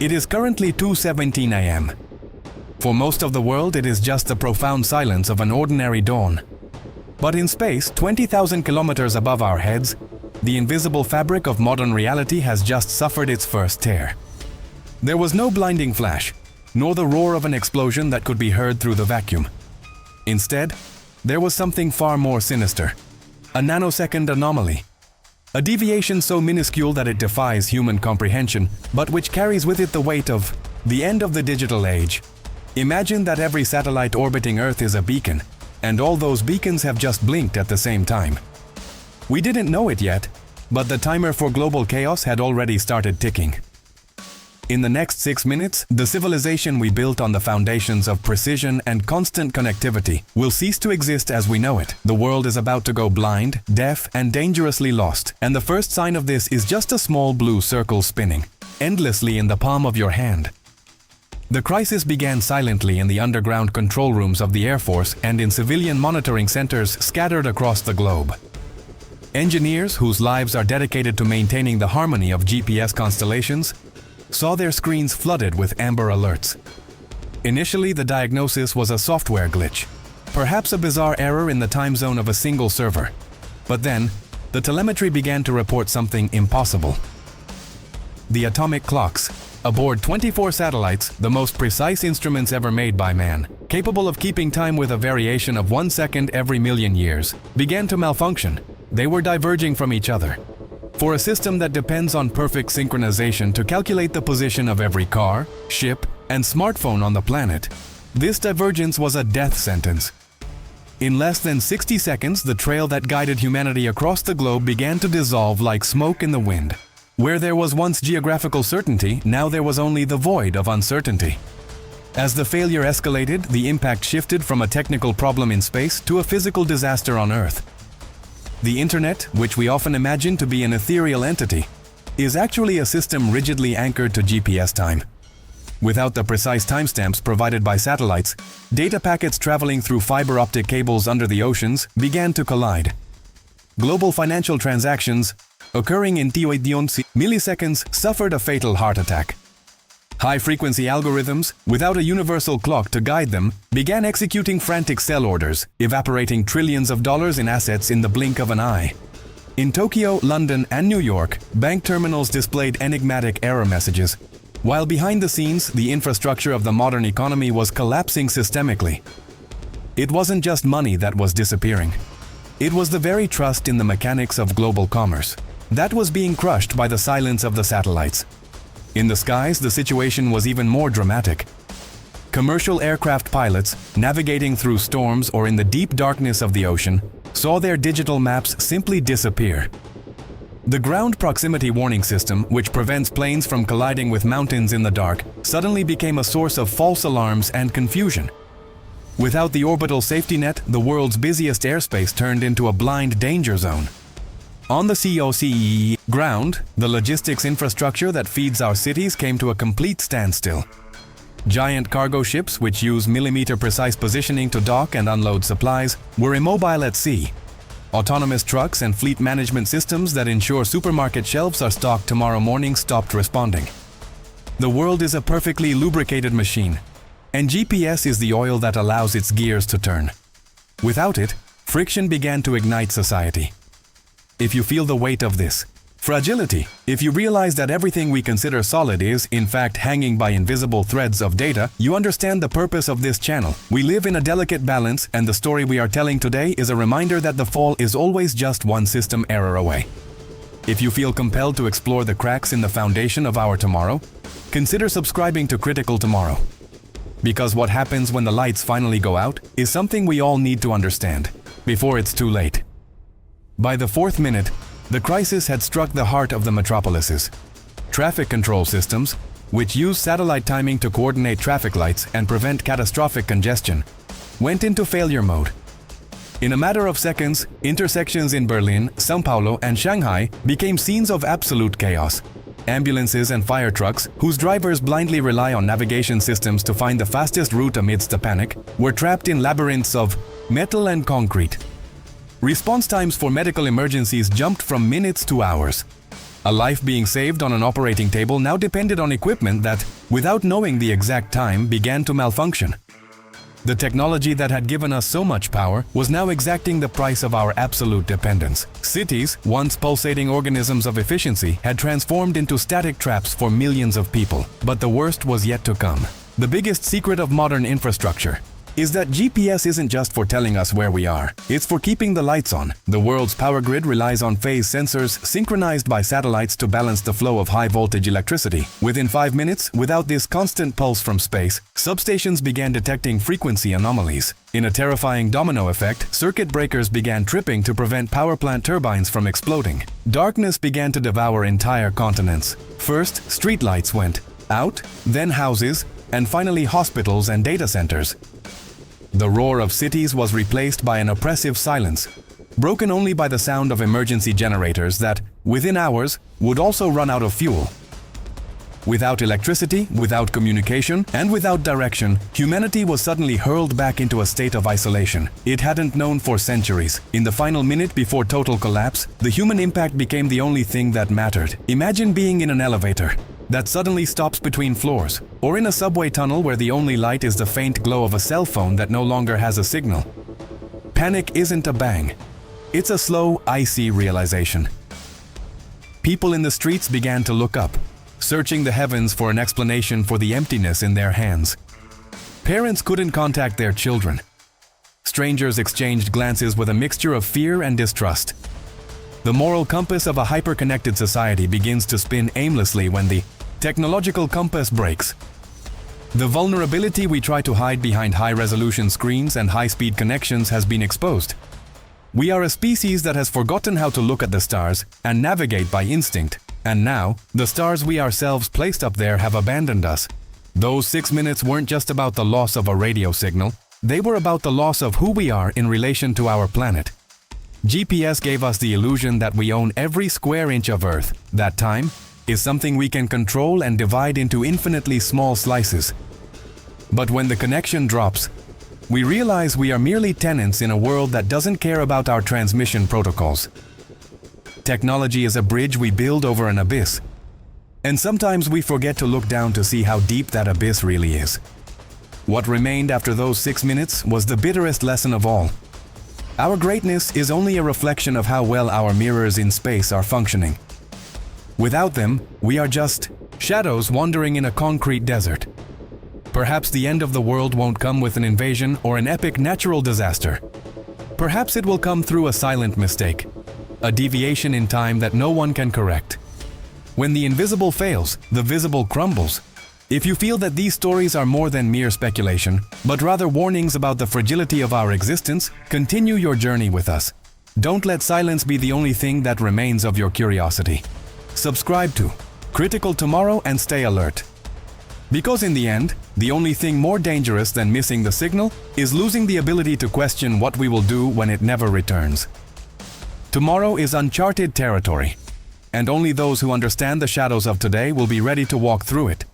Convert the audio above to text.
It is currently 2:17 a.m. For most of the world, it is just the profound silence of an ordinary dawn. But in space, 20,000 kilometers above our heads, the invisible fabric of modern reality has just suffered its first tear. There was no blinding flash, nor the roar of an explosion that could be heard through the vacuum. Instead, there was something far more sinister, a nanosecond anomaly. A deviation so minuscule that it defies human comprehension, but which carries with it the weight of the end of the digital age. Imagine that every satellite orbiting Earth is a beacon, and all those beacons have just blinked at the same time. We didn't know it yet, but the timer for global chaos had already started ticking. In the next 6 minutes, the civilization we built on the foundations of precision and constant connectivity will cease to exist as we know it. The world is about to go blind, deaf, and dangerously lost, and the first sign of this is just a small blue circle spinning endlessly in the palm of your hand. The crisis began silently in the underground control rooms of the Air Force and in civilian monitoring centers scattered across the globe. Engineers, whose lives are dedicated to maintaining the harmony of GPS constellations, saw their screens flooded with amber alerts. Initially, the diagnosis was a software glitch, perhaps a bizarre error in the time zone of a single server. But then, the telemetry began to report something impossible. The atomic clocks, aboard 24 satellites, the most precise instruments ever made by man, capable of keeping time with a variation of 1 second every million years, began to malfunction. They were diverging from each other. For a system that depends on perfect synchronization to calculate the position of every car, ship, and smartphone on the planet, this divergence was a death sentence. In less than 60 seconds, the trail that guided humanity across the globe began to dissolve like smoke in the wind. Where there was once geographical certainty, now there was only the void of uncertainty. As the failure escalated, the impact shifted from a technical problem in space to a physical disaster on Earth. The Internet, which we often imagine to be an ethereal entity, is actually a system rigidly anchored to GPS time. Without the precise timestamps provided by satellites, data packets traveling through fiber optic cables under the oceans began to collide. Global financial transactions, occurring in milliseconds, suffered a fatal heart attack. High-frequency algorithms, without a universal clock to guide them, began executing frantic sell orders, evaporating trillions of dollars in assets in the blink of an eye. In Tokyo, London, and New York, bank terminals displayed enigmatic error messages, while behind the scenes, the infrastructure of the modern economy was collapsing systemically. It wasn't just money that was disappearing. It was the very trust in the mechanics of global commerce that was being crushed by the silence of the satellites. In the skies, the situation was even more dramatic. Commercial aircraft pilots, navigating through storms or in the deep darkness of the ocean, saw their digital maps simply disappear. The ground proximity warning system, which prevents planes from colliding with mountains in the dark, suddenly became a source of false alarms and confusion. Without the orbital safety net, the world's busiest airspace turned into a blind danger zone. On the COCEE ground, the logistics infrastructure that feeds our cities came to a complete standstill. Giant cargo ships, which use millimeter-precise positioning to dock and unload supplies, were immobile at sea. Autonomous trucks and fleet management systems that ensure supermarket shelves are stocked tomorrow morning stopped responding. The world is a perfectly lubricated machine, and GPS is the oil that allows its gears to turn. Without it, friction began to ignite society. If you feel the weight of this fragility, if you realize that everything we consider solid is, in fact, hanging by invisible threads of data, you understand the purpose of this channel. We live in a delicate balance, and the story we are telling today is a reminder that the fall is always just one system error away. If you feel compelled to explore the cracks in the foundation of our tomorrow, consider subscribing to Critical Tomorrow. Because what happens when the lights finally go out is something we all need to understand before it's too late. By the 4th minute, the crisis had struck the heart of the metropolises. Traffic control systems, which use satellite timing to coordinate traffic lights and prevent catastrophic congestion, went into failure mode. In a matter of seconds, intersections in Berlin, São Paulo, and Shanghai became scenes of absolute chaos. Ambulances and fire trucks, whose drivers blindly rely on navigation systems to find the fastest route amidst the panic, were trapped in labyrinths of metal and concrete. Response times for medical emergencies jumped from minutes to hours. A life being saved on an operating table now depended on equipment that, without knowing the exact time, began to malfunction. The technology that had given us so much power was now exacting the price of our absolute dependence. Cities, once pulsating organisms of efficiency, had transformed into static traps for millions of people. But the worst was yet to come. The biggest secret of modern infrastructure is that GPS isn't just for telling us where we are. It's for keeping the lights on. The world's power grid relies on phase sensors synchronized by satellites to balance the flow of high-voltage electricity. Within 5 minutes, without this constant pulse from space, substations began detecting frequency anomalies. In a terrifying domino effect, circuit breakers began tripping to prevent power plant turbines from exploding. Darkness began to devour entire continents. First, streetlights went out, then houses, and finally hospitals and data centers. The roar of cities was replaced by an oppressive silence, broken only by the sound of emergency generators that, within hours, would also run out of fuel. Without electricity, without communication, and without direction, humanity was suddenly hurled back into a state of isolation it hadn't known for centuries. In the final minute before total collapse, the human impact became the only thing that mattered. Imagine being in an elevator that suddenly stops between floors, or in a subway tunnel where the only light is the faint glow of a cell phone that no longer has a signal. Panic isn't a bang. It's a slow, icy realization. People in the streets began to look up, searching the heavens for an explanation for the emptiness in their hands. Parents couldn't contact their children. Strangers exchanged glances with a mixture of fear and distrust. The moral compass of a hyper-connected society begins to spin aimlessly when the technological compass breaks. The vulnerability we try to hide behind high-resolution screens and high-speed connections has been exposed. We are a species that has forgotten how to look at the stars and navigate by instinct, and now, the stars we ourselves placed up there have abandoned us. Those 6 minutes weren't just about the loss of a radio signal, they were about the loss of who we are in relation to our planet. GPS gave us the illusion that we own every square inch of Earth. That time is something we can control and divide into infinitely small slices. But when the connection drops, we realize we are merely tenants in a world that doesn't care about our transmission protocols. Technology is a bridge we build over an abyss. And sometimes we forget to look down to see how deep that abyss really is. What remained after those 6 minutes was the bitterest lesson of all. Our greatness is only a reflection of how well our mirrors in space are functioning. Without them, we are just shadows wandering in a concrete desert. Perhaps the end of the world won't come with an invasion or an epic natural disaster. Perhaps it will come through a silent mistake, a deviation in time that no one can correct. When the invisible fails, the visible crumbles. If you feel that these stories are more than mere speculation, but rather warnings about the fragility of our existence, continue your journey with us. Don't let silence be the only thing that remains of your curiosity. Subscribe to Critical Tomorrow and stay alert. Because in the end, the only thing more dangerous than missing the signal is losing the ability to question what we will do when it never returns. Tomorrow is uncharted territory, and only those who understand the shadows of today will be ready to walk through it.